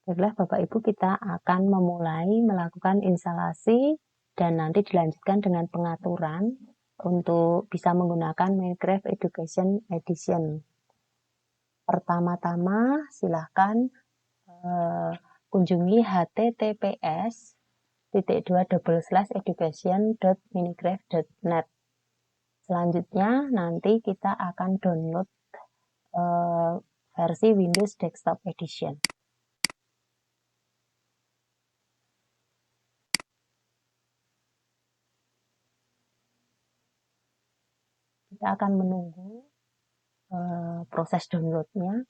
Baiklah Bapak Ibu, kita akan memulai melakukan instalasi dan nanti dilanjutkan dengan pengaturan untuk bisa menggunakan Minecraft Education Edition. Pertama-tama silahkan kunjungi https://education.minecraft.net. Selanjutnya nanti kita akan download versi Windows Desktop Edition. Kita akan menunggu proses downloadnya.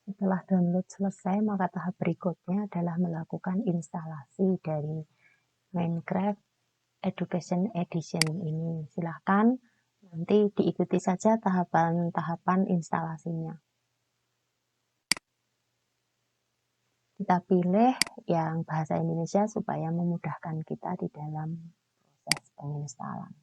Setelah download selesai, maka tahap berikutnya adalah melakukan instalasi dari Minecraft Education Edition ini. Silahkan nanti diikuti saja tahapan-tahapan instalasinya. Kita pilih yang bahasa Indonesia supaya memudahkan kita di dalam proses penginstalan.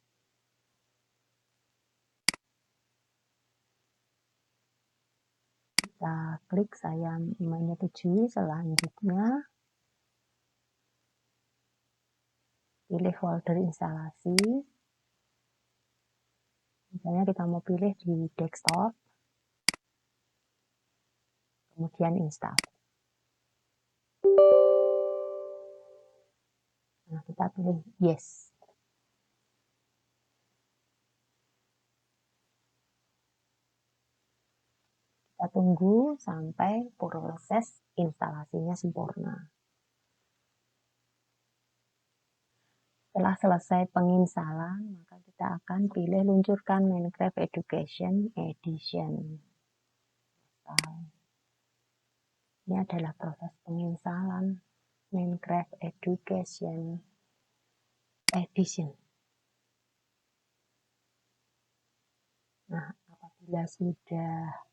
Kita klik saya menyetujui. Selanjutnya pilih folder instalasi. Misalnya kita mau pilih di desktop, kemudian install. Nah, kita pilih yes. Kita tunggu sampai proses instalasinya sempurna. Setelah selesai penginstalan, maka kita akan pilih luncurkan Minecraft Education Edition. Ini adalah proses penginstalan Minecraft Education Edition. Nah, apabila sudah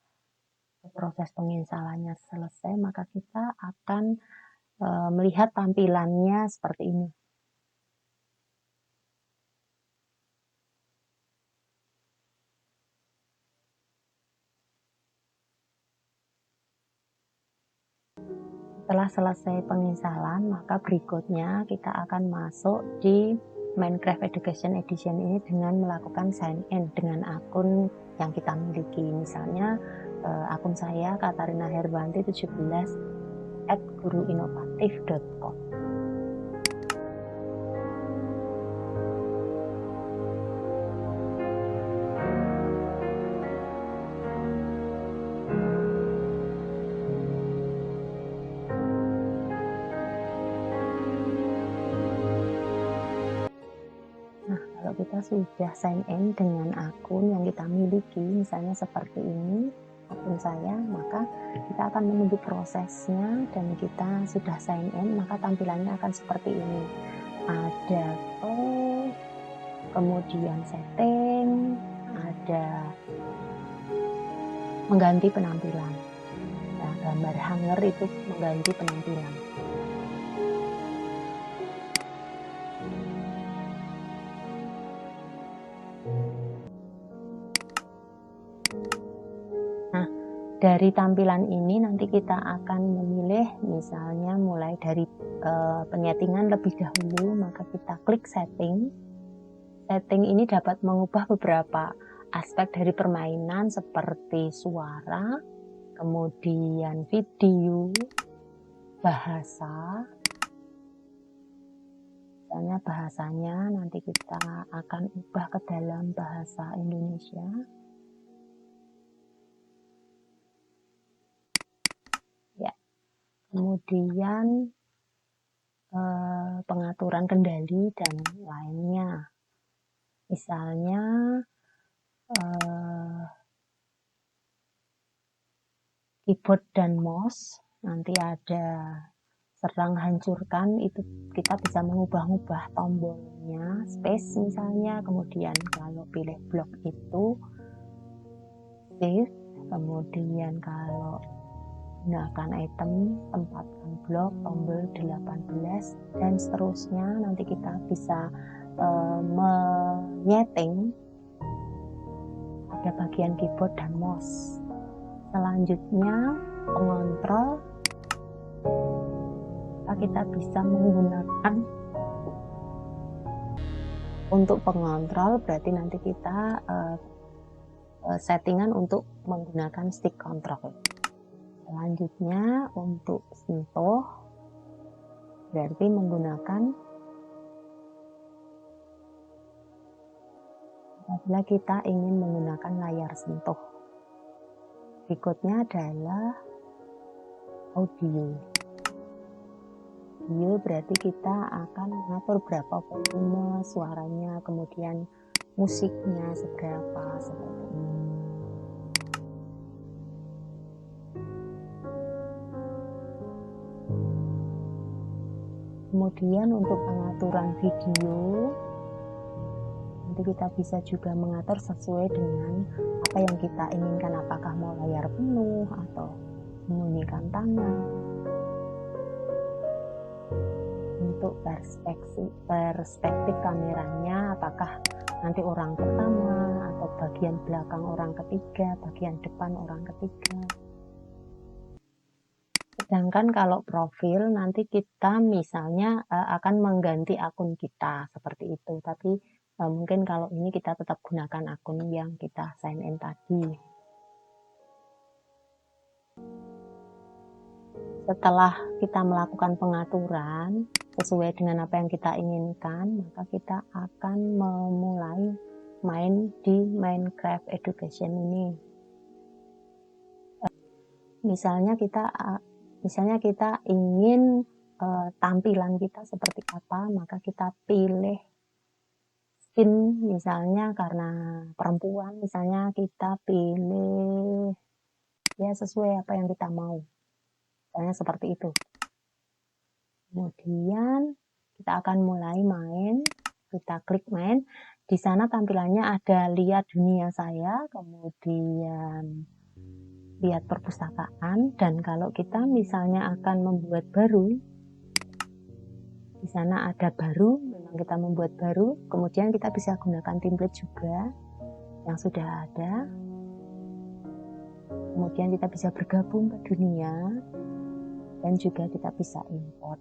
proses penginstalannya selesai, maka kita akan melihat tampilannya seperti ini. Setelah selesai penginstalan, maka berikutnya kita akan masuk di Minecraft Education Edition ini dengan melakukan sign in dengan akun yang kita miliki. Misalnya akun saya Katarina Herwanti 17 @guruinovatif.com. Kalau kita sudah sign in dengan akun yang kita miliki, misalnya seperti ini, akun saya, maka kita akan menunggu prosesnya dan kita sudah sign in, maka tampilannya akan seperti ini. Ada kemudian setting, ada mengganti penampilan. Nah, gambar hanger itu mengganti penampilan. Dari tampilan ini nanti kita akan memilih, misalnya mulai dari penyetingan lebih dahulu, maka kita klik setting. Setting ini dapat mengubah beberapa aspek dari permainan seperti suara, kemudian video, bahasa. Misalnya bahasanya nanti kita akan ubah ke dalam bahasa Indonesia. Kemudian pengaturan kendali dan lainnya. Misalnya keyboard dan mouse, nanti ada serang hancurkan, itu kita bisa mengubah-ubah tombolnya, space misalnya, kemudian kalau pilih blok itu shift, kemudian kalau gunakan item, tempatkan blok, tombol 18, dan seterusnya. Nanti kita bisa menyeting pada bagian keyboard dan mouse. Selanjutnya pengontrol, kita bisa menggunakan untuk pengontrol, berarti nanti kita settingan untuk menggunakan stick control. Selanjutnya untuk sentuh, berarti menggunakan apabila kita ingin menggunakan layar sentuh. Berikutnya adalah audio. Audio berarti kita akan mengatur berapa volume suaranya, kemudian musiknya seberapa, seperti ini. Kemudian untuk pengaturan video, nanti kita bisa juga mengatur sesuai dengan apa yang kita inginkan, apakah mau layar penuh atau membunyikan tangan. Untuk perspektif kameranya, apakah nanti orang pertama atau bagian belakang orang ketiga, bagian depan orang ketiga. Sedangkan kalau profil nanti kita misalnya akan mengganti akun kita seperti itu, tapi mungkin kalau ini kita tetap gunakan akun yang kita sign in tadi. Setelah kita melakukan pengaturan sesuai dengan apa yang kita inginkan, maka kita akan memulai main di Minecraft Education ini. Misalnya kita ingin tampilan kita seperti apa, maka kita pilih skin, misalnya karena perempuan, misalnya kita pilih ya sesuai apa yang kita mau, misalnya seperti itu. Kemudian kita akan mulai main, kita klik main. Di sana tampilannya ada lihat dunia saya, kemudian lihat perpustakaan, dan kalau kita misalnya akan membuat baru, di sana ada baru, memang kita membuat baru, kemudian kita bisa gunakan template juga yang sudah ada. Kemudian kita bisa bergabung ke dunia dan juga kita bisa import.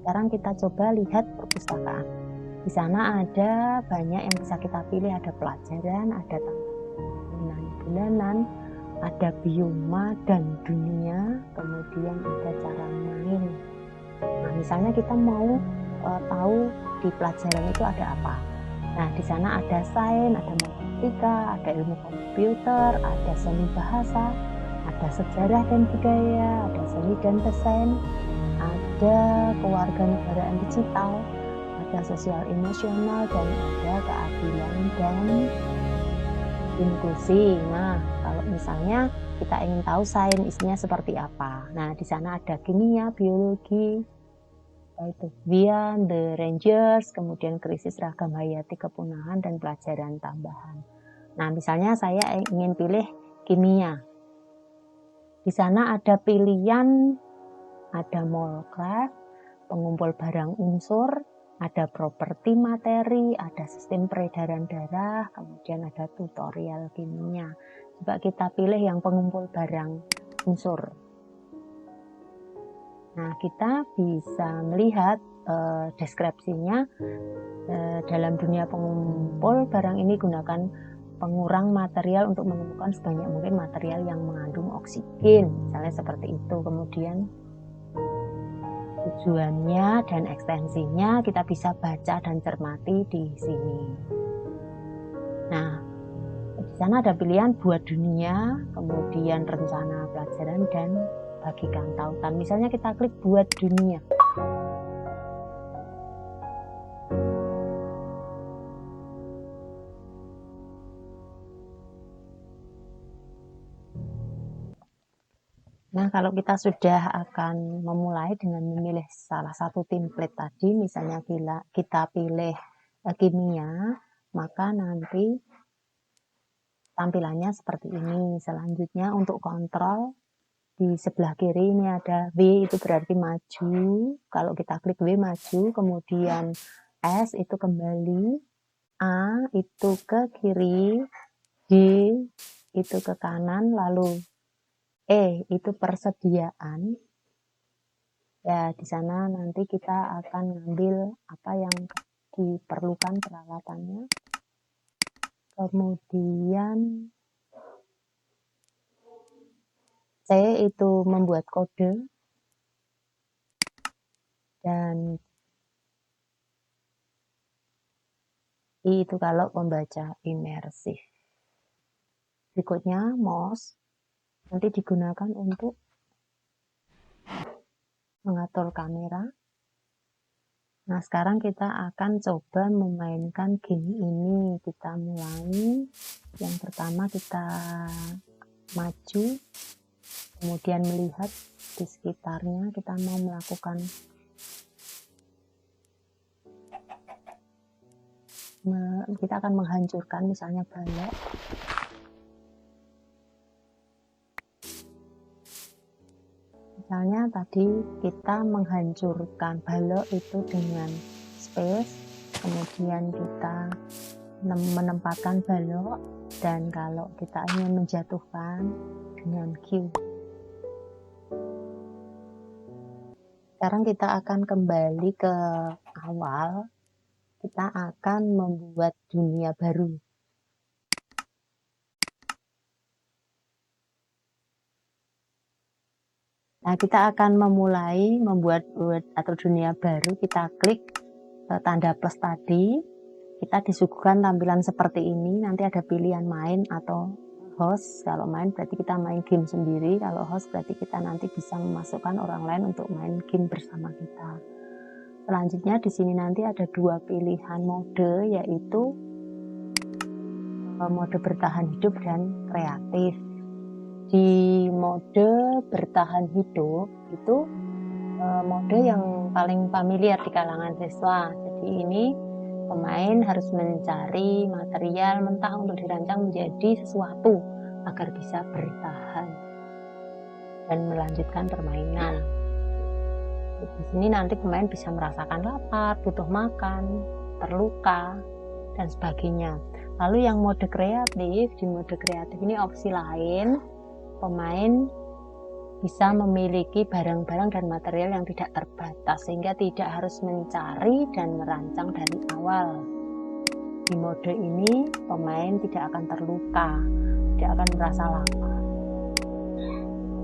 Sekarang kita coba lihat perpustakaan. Di sana ada banyak yang bisa kita pilih, ada pelajaran, ada bulanan, ada bioma dan dunia, kemudian ada cara main. Nah, misalnya kita mau tahu di pelajaran itu ada apa. Nah, di sana ada sains, ada matematika, ada ilmu komputer, ada seni bahasa, ada sejarah dan budaya, ada seni dan desain, ada kewarganegaraan digital, ada sosial emosional, dan ada keadilan dan inklusi. Nah, kalau misalnya kita ingin tahu sains isinya seperti apa, nah di sana ada kimia, biologi, yaitu Vian, The Rangers, kemudian krisis ragam hayati kepunahan dan pelajaran tambahan. Nah, misalnya saya ingin pilih kimia. Di sana ada pilihan, ada Molcraft, pengumpul barang unsur, ada properti materi, ada sistem peredaran darah, kemudian ada tutorial kimia. Coba kita pilih yang pengumpul barang unsur. Nah, kita bisa melihat deskripsinya. Dalam dunia pengumpul barang ini gunakan pengurang material untuk menemukan sebanyak mungkin material yang mengandung oksigen, misalnya seperti itu. Kemudian tujuannya dan ekstensinya kita bisa baca dan cermati di sini. Nah, di sana ada pilihan buat dunia, kemudian rencana pelajaran dan bagikan tautan. Misalnya kita klik buat dunia. Nah, kalau kita sudah akan memulai dengan memilih salah satu template tadi, misalnya kita pilih kimia, maka nanti tampilannya seperti ini. Selanjutnya untuk kontrol, di sebelah kiri ini ada W, itu berarti maju. Kalau kita klik W maju, kemudian S itu kembali, A itu ke kiri, D itu ke kanan, lalu E itu persediaan. Ya, di sana nanti kita akan ngambil apa yang diperlukan peralatannya. Kemudian C itu membuat kode, dan I itu kalau pembaca imersif. Berikutnya mouse nanti digunakan untuk mengatur kamera. Nah, sekarang kita akan coba memainkan game ini. Kita mulai. Yang pertama kita maju, kemudian melihat di sekitarnya. Kita mau melakukan kita akan menghancurkan misalnya balok. Misalnya tadi kita menghancurkan balok itu dengan space, kemudian kita menempatkan balok, dan kalau kita ingin menjatuhkan dengan Q. Sekarang kita akan kembali ke awal, kita akan membuat dunia baru. Nah, kita akan memulai membuat world atau dunia baru. Kita klik tanda plus tadi, kita disuguhkan tampilan seperti ini. Nanti ada pilihan main atau host. Kalau main berarti kita main game sendiri, kalau host berarti kita nanti bisa memasukkan orang lain untuk main game bersama kita. Selanjutnya di sini nanti ada dua pilihan mode, yaitu mode bertahan hidup dan kreatif. Di mode bertahan hidup itu mode yang paling familiar di kalangan siswa. Jadi ini pemain harus mencari material mentah untuk dirancang menjadi sesuatu agar bisa bertahan dan melanjutkan permainan. Di sini nanti pemain bisa merasakan lapar, butuh makan, terluka, dan sebagainya. Lalu yang mode kreatif, di mode kreatif ini opsi lain, pemain bisa memiliki barang-barang dan material yang tidak terbatas, sehingga tidak harus mencari dan merancang dari awal. Di mode ini, pemain tidak akan terluka, tidak akan merasa lapar.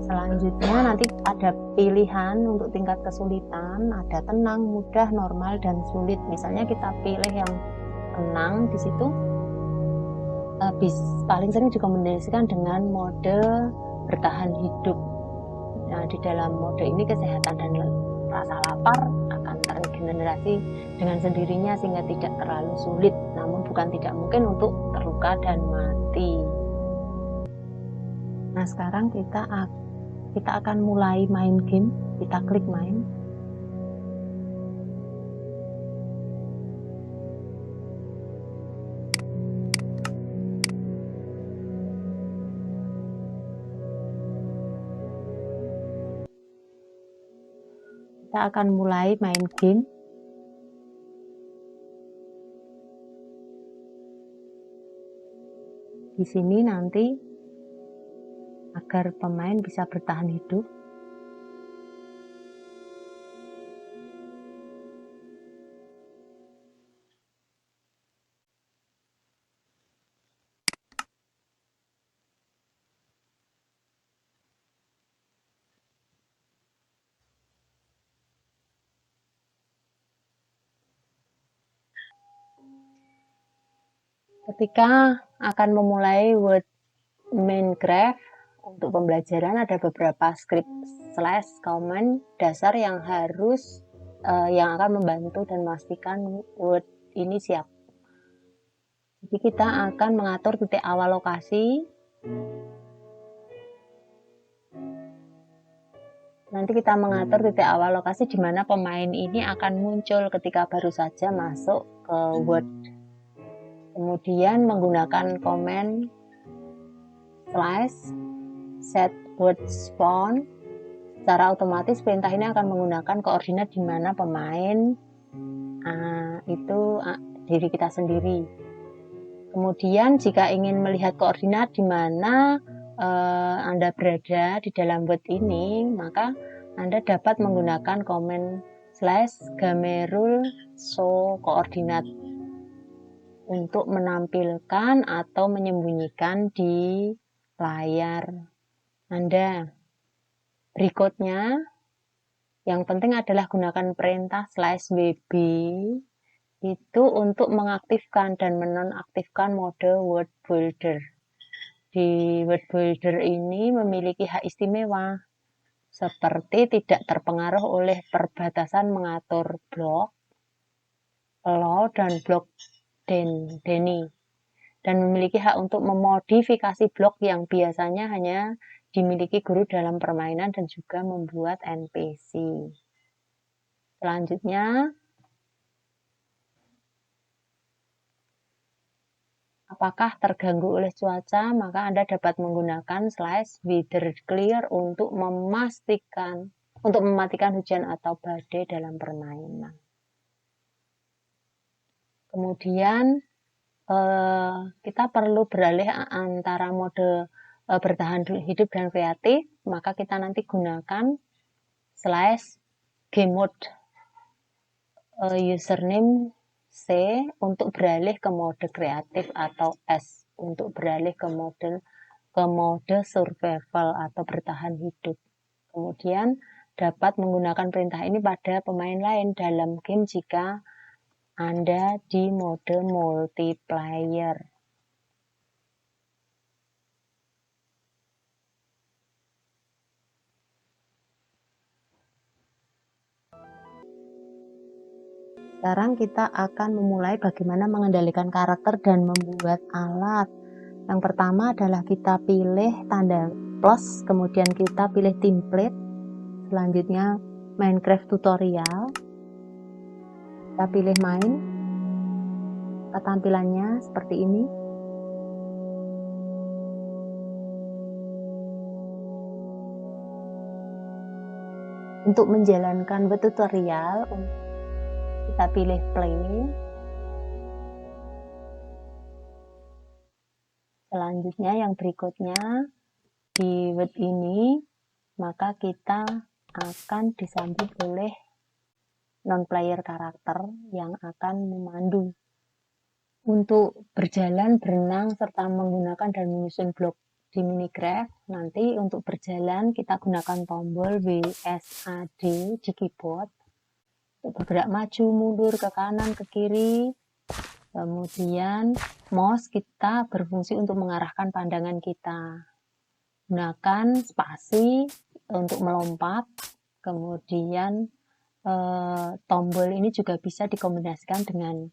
Selanjutnya nanti ada pilihan untuk tingkat kesulitan, ada tenang, mudah, normal, dan sulit. Misalnya kita pilih yang tenang, di situ paling sering dikombinasikan dengan mode bertahan hidup. Nah, di dalam mode ini kesehatan dan rasa lapar akan terregenerasi dengan sendirinya sehingga tidak terlalu sulit, namun bukan tidak mungkin untuk terluka dan mati. Nah, sekarang kita akan mulai main game. Kita klik main. Kita akan mulai main game. Di sini nanti agar pemain bisa bertahan hidup, ketika akan memulai World Minecraft, untuk pembelajaran ada beberapa script / command dasar yang yang akan membantu dan memastikan World ini siap. Jadi kita akan mengatur titik awal lokasi. Nanti kita mengatur titik awal lokasi di mana pemain ini akan muncul ketika baru saja masuk ke World. Kemudian menggunakan command /set world spawn, secara otomatis perintah ini akan menggunakan koordinat di mana pemain itu diri kita sendiri. Kemudian jika ingin melihat koordinat di mana Anda berada di dalam word ini, maka Anda dapat menggunakan komen /gamerul show koordinat untuk menampilkan atau menyembunyikan di layar Anda. Berikutnya, yang penting adalah gunakan perintah /wb itu untuk mengaktifkan dan menonaktifkan mode word builder. Di word builder ini memiliki hak istimewa, seperti tidak terpengaruh oleh perbatasan mengatur blok, allow, dan blok Denny, dan memiliki hak untuk memodifikasi blok yang biasanya hanya dimiliki guru dalam permainan dan juga membuat NPC. Selanjutnya, apakah terganggu oleh cuaca, maka Anda dapat menggunakan /weather clear untuk mematikan hujan atau badai dalam permainan. Kemudian kita perlu beralih antara mode bertahan hidup dan kreatif, maka kita nanti gunakan /game mode username C untuk beralih ke mode kreatif atau S untuk beralih ke mode survival atau bertahan hidup. Kemudian dapat menggunakan perintah ini pada pemain lain dalam game jika Anda di mode multiplayer. Sekarang kita akan memulai bagaimana mengendalikan karakter dan membuat alat. Yang pertama adalah kita pilih tanda plus, kemudian kita pilih template. Selanjutnya Minecraft tutorial. Kita pilih main. Tampilannya seperti ini. Untuk menjalankan tutorial, kita pilih play. Selanjutnya yang berikutnya di word ini, maka kita akan disambut oleh non-player karakter yang akan memandu untuk berjalan, berenang, serta menggunakan dan menyusun blok di Minecraft. Nanti untuk berjalan kita gunakan tombol WSAD di keyboard untuk bergerak maju, mundur, ke kanan, ke kiri. Kemudian mouse kita berfungsi untuk mengarahkan pandangan kita. Gunakan spasi untuk melompat. Kemudian tombol ini juga bisa dikombinasikan dengan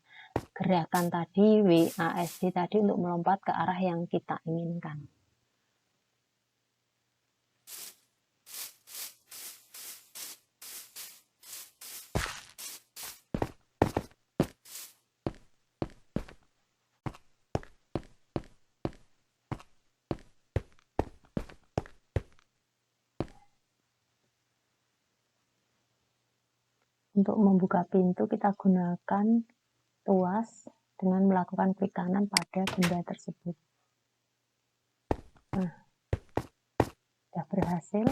gerakan tadi WASD tadi untuk melompat ke arah yang kita inginkan. Untuk membuka pintu kita gunakan tuas dengan melakukan klik kanan pada benda tersebut. Nah, sudah berhasil.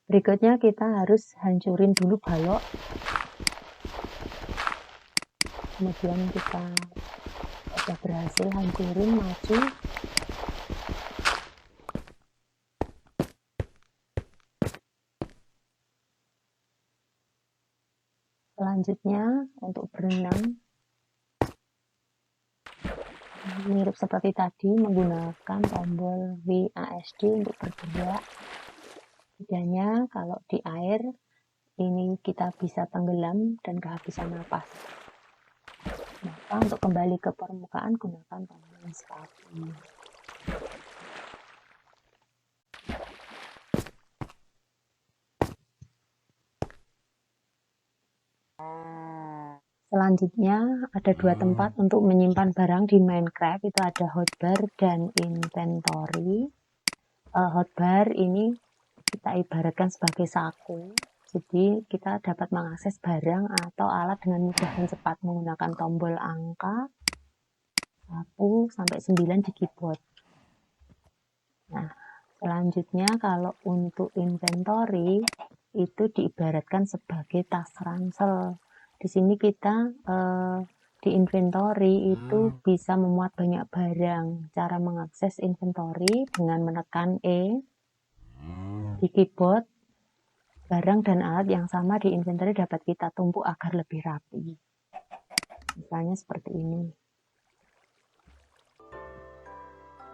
Berikutnya kita harus hancurin dulu balok. Kemudian kita sudah berhasil hancurin, maju. Selanjutnya untuk berenang, mirip seperti tadi menggunakan tombol WASD untuk bergerak. Bedanya kalau di air ini kita bisa tenggelam dan kehabisan napas. Maka untuk kembali ke permukaan gunakan tombol escape. Selanjutnya ada dua tempat untuk menyimpan barang di Minecraft, itu ada hotbar dan inventory. Hotbar ini kita ibaratkan sebagai saku. Jadi kita dapat mengakses barang atau alat dengan mudah dan cepat menggunakan tombol angka 1 sampai 9 di keyboard. Nah, selanjutnya kalau untuk inventory itu diibaratkan sebagai tas ransel. Di sini kita di inventory itu bisa memuat banyak barang. Cara mengakses inventory dengan menekan E di keyboard. Barang dan alat yang sama di inventory dapat kita tumpuk agar lebih rapi. Misalnya seperti ini.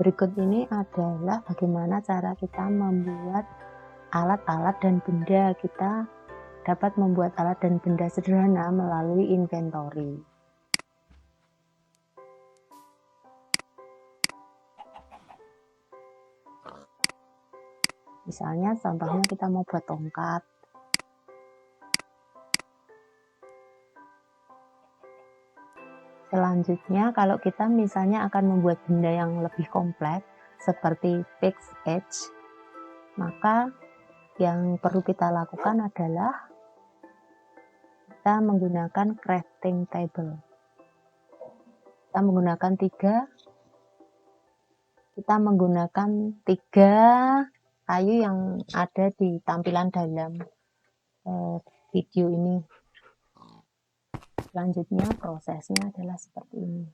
Berikut ini adalah bagaimana cara kita membuat alat-alat dan benda. Kita dapat membuat alat dan benda sederhana melalui inventory. Misalnya contohnya kita mau buat tongkat. Selanjutnya kalau kita misalnya akan membuat benda yang lebih kompleks seperti fixed edge, maka yang perlu kita lakukan adalah kita menggunakan crafting table. Kita menggunakan tiga kayu yang ada di tampilan dalam video ini. Selanjutnya prosesnya adalah seperti ini.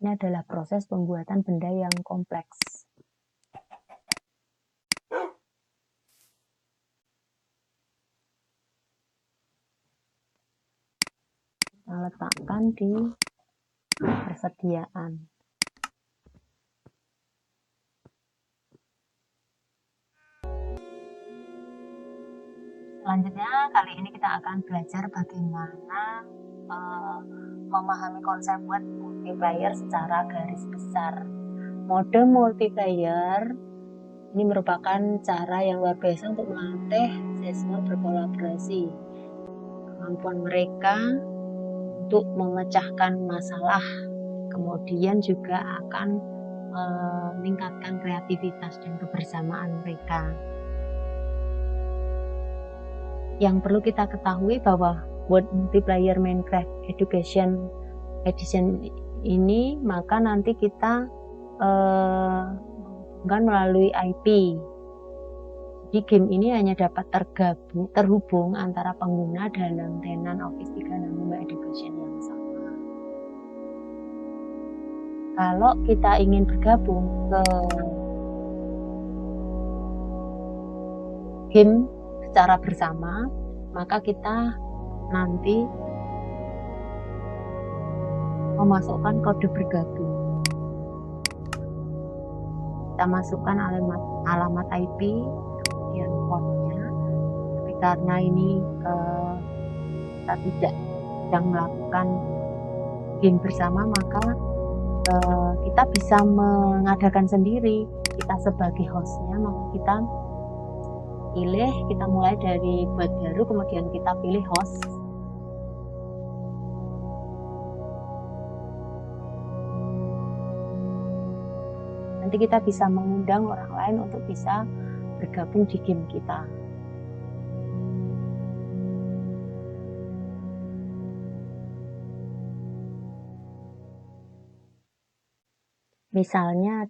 Ini adalah proses pembuatan benda yang kompleks. Kita letakkan di persediaan. Selanjutnya kali ini kita akan belajar bagaimana memahami konsep word multiplayer secara garis besar. Mode multiplayer ini merupakan cara yang luar biasa untuk melatih siswa berkolaborasi. Kemampuan mereka untuk memecahkan masalah, kemudian juga akan meningkatkan kreativitas dan kebersamaan mereka. Yang perlu kita ketahui bahwa Word Multiplayer Minecraft Education Edition ini maka nanti kita melalui IP. Jadi game ini hanya dapat terhubung antara pengguna dalam tenan Office 365 Education yang sama. Kalau kita ingin bergabung ke game secara bersama, maka kita nanti memasukkan kode bergabung. Kita masukkan alamat IP, kemudian portnya. Tapi karena ini kita tidak sedang melakukan game bersama, maka kita bisa mengadakan sendiri. Kita sebagai hostnya, maka kita mulai dari buat baru, kemudian kita pilih host. Nanti kita bisa mengundang orang lain untuk bisa bergabung di game kita. Misalnya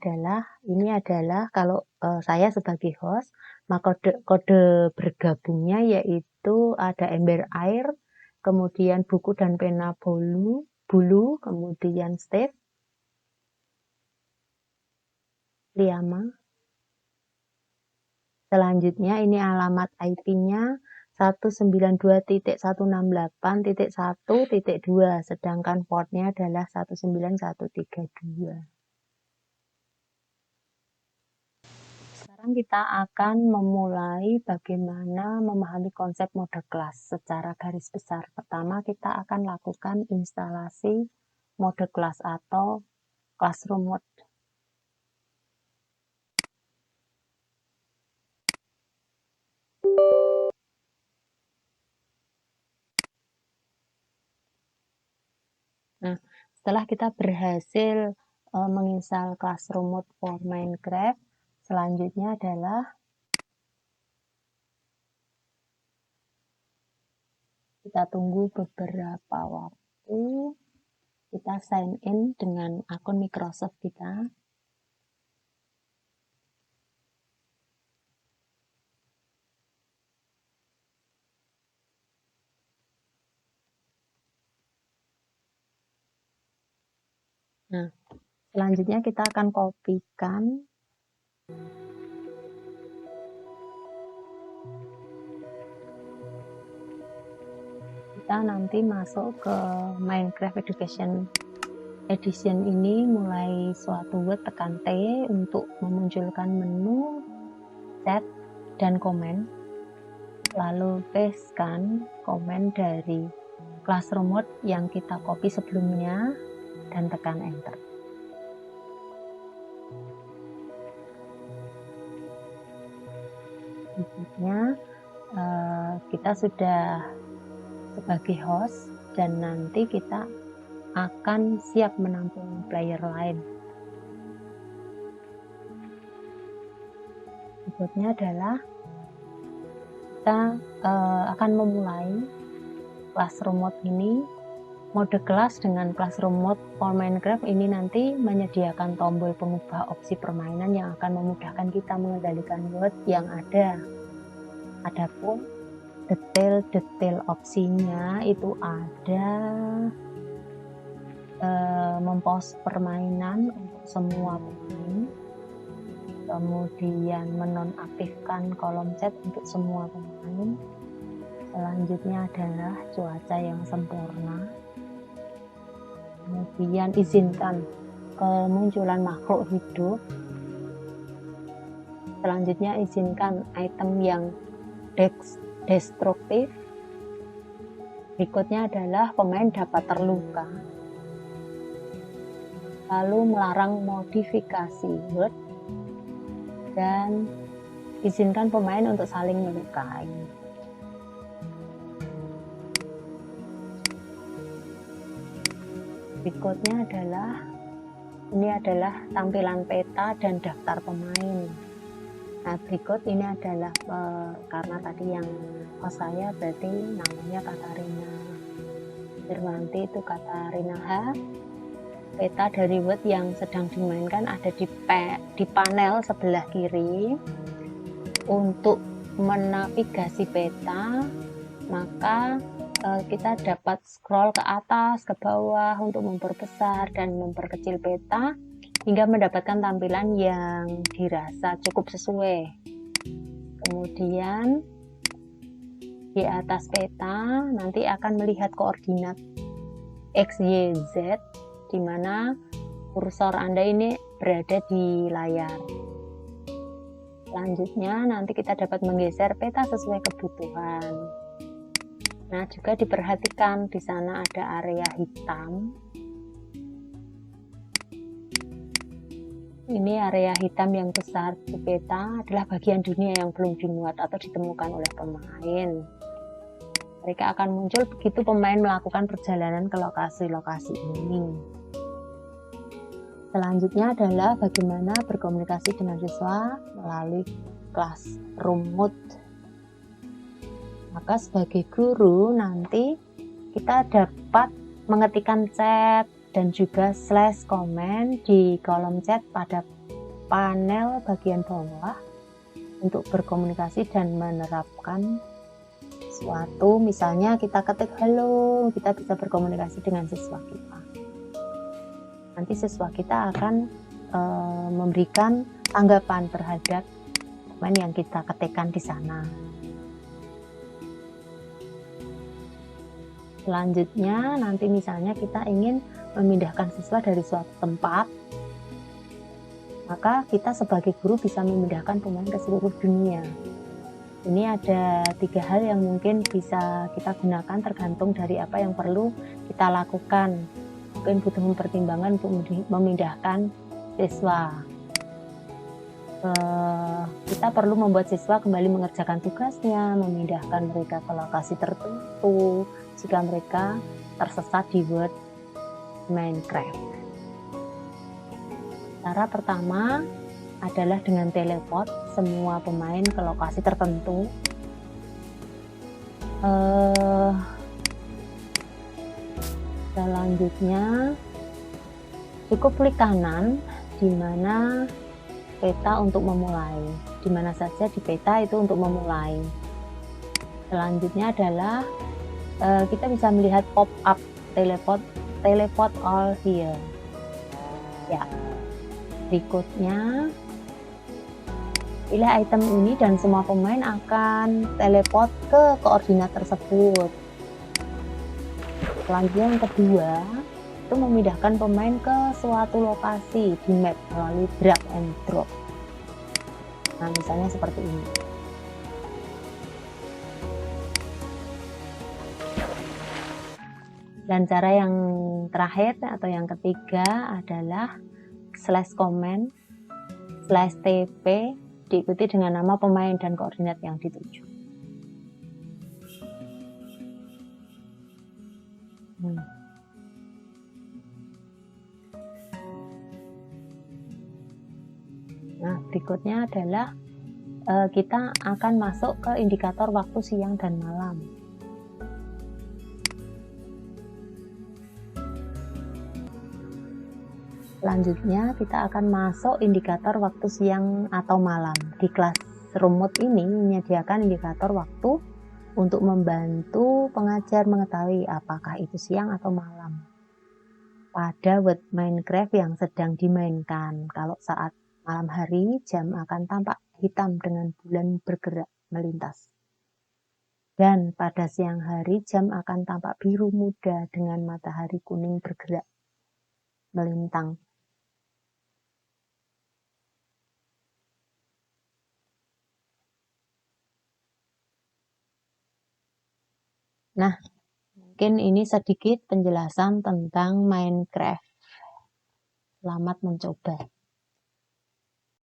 ini adalah kalau saya sebagai host, maka kode bergabungnya yaitu ada ember air, kemudian buku dan pena bulu, kemudian Steve, Liama. Selanjutnya ini alamat IP-nya 192.168.1.2, sedangkan portnya adalah 19132. Kita akan memulai bagaimana memahami konsep mode kelas secara garis besar. Pertama, kita akan lakukan instalasi mode kelas atau classroom mode. Nah, setelah kita berhasil menginstal classroom mode for Minecraft, Selanjutnya adalah kita tunggu beberapa waktu, kita sign in dengan akun Microsoft kita. Nah, selanjutnya kita akan kopikan kita nanti masuk ke Minecraft Education Edition ini, mulai suatu word tekan T untuk memunculkan menu, chat, dan komen, lalu pastekan komen dari Classroom Mode yang kita copy sebelumnya dan tekan enter. Berikutnya kita sudah sebagai host dan nanti kita akan siap menampung player lain. Berikutnya adalah kita akan memulai Classroom Mode ini. Mode kelas dengan Classroom Mode for Minecraft ini nanti menyediakan tombol pengubah opsi permainan yang akan memudahkan kita mengendalikan word yang ada. Adapun detail-detail opsinya itu ada mempost permainan untuk semua pemain, kemudian menonaktifkan kolom chat untuk semua pemain. Selanjutnya adalah cuaca yang sempurna, kemudian izinkan kemunculan makhluk hidup. Selanjutnya izinkan item yang destruktif. Berikutnya adalah pemain dapat terluka. Lalu melarang modifikasi word dan izinkan pemain untuk saling melukai. Berikutnya adalah tampilan peta dan daftar pemain. Nah, berikut ini adalah karena tadi yang host saya berarti namanya Katarina Firmanti, itu Katarina H. Peta dari word yang sedang dimainkan ada di panel sebelah kiri. Untuk menavigasi peta, maka kita dapat scroll ke atas, ke bawah untuk memperbesar dan memperkecil peta hingga mendapatkan tampilan yang dirasa cukup sesuai. Kemudian di atas peta nanti akan melihat koordinat X, Y, Z, di mana kursor Anda ini berada di layar. Selanjutnya nanti kita dapat menggeser peta sesuai kebutuhan. Nah, juga diperhatikan di sana ada area hitam. Ini area hitam yang besar di peta adalah bagian dunia yang belum dimuat atau ditemukan oleh pemain. Mereka akan muncul begitu pemain melakukan perjalanan ke lokasi-lokasi ini. Selanjutnya adalah bagaimana berkomunikasi dengan siswa melalui Classroom Mode. Maka sebagai guru nanti kita dapat mengetikkan chat dan juga slash komen di kolom chat pada panel bagian bawah untuk berkomunikasi dan menerapkan sesuatu. Misalnya kita ketik halo, kita bisa berkomunikasi dengan siswa kita. Nanti siswa kita akan memberikan tanggapan terhadap komen yang kita ketikkan di sana. Selanjutnya nanti misalnya kita ingin memindahkan siswa dari suatu tempat, maka kita sebagai guru bisa memindahkan pemain ke seluruh dunia. Ini ada 3 hal yang mungkin bisa kita gunakan tergantung dari apa yang perlu kita lakukan. Mungkin butuh pertimbangan untuk memindahkan siswa. Kita perlu membuat siswa kembali mengerjakan tugasnya, memindahkan mereka ke lokasi tertentu jika mereka tersesat di word Minecraft. Cara pertama, adalah dengan teleport semua pemain ke lokasi tertentu. Selanjutnya cukup klik kanan di mana peta untuk memulai, di mana saja di peta itu untuk memulai. Selanjutnya adalah kita bisa melihat pop up teleport all here. Ya, berikutnya pilih item ini dan semua pemain akan teleport ke koordinat tersebut. Selanjutnya yang kedua itu memindahkan pemain ke suatu lokasi di map melalui drag and drop. Nah, misalnya seperti ini. Dan cara yang terakhir atau yang ketiga adalah /command/tp diikuti dengan nama pemain dan koordinat yang dituju. Nah, berikutnya adalah kita akan masuk ke indikator waktu siang dan malam. Selanjutnya kita akan masuk indikator waktu siang atau malam. Di kelas remote ini menyediakan indikator waktu untuk membantu pengajar mengetahui apakah itu siang atau malam pada world Minecraft yang sedang dimainkan. Kalau saat malam hari, jam akan tampak hitam dengan bulan bergerak melintas. Dan pada siang hari, jam akan tampak biru muda dengan matahari kuning bergerak melintang. Nah, mungkin ini sedikit penjelasan tentang Minecraft. Selamat mencoba.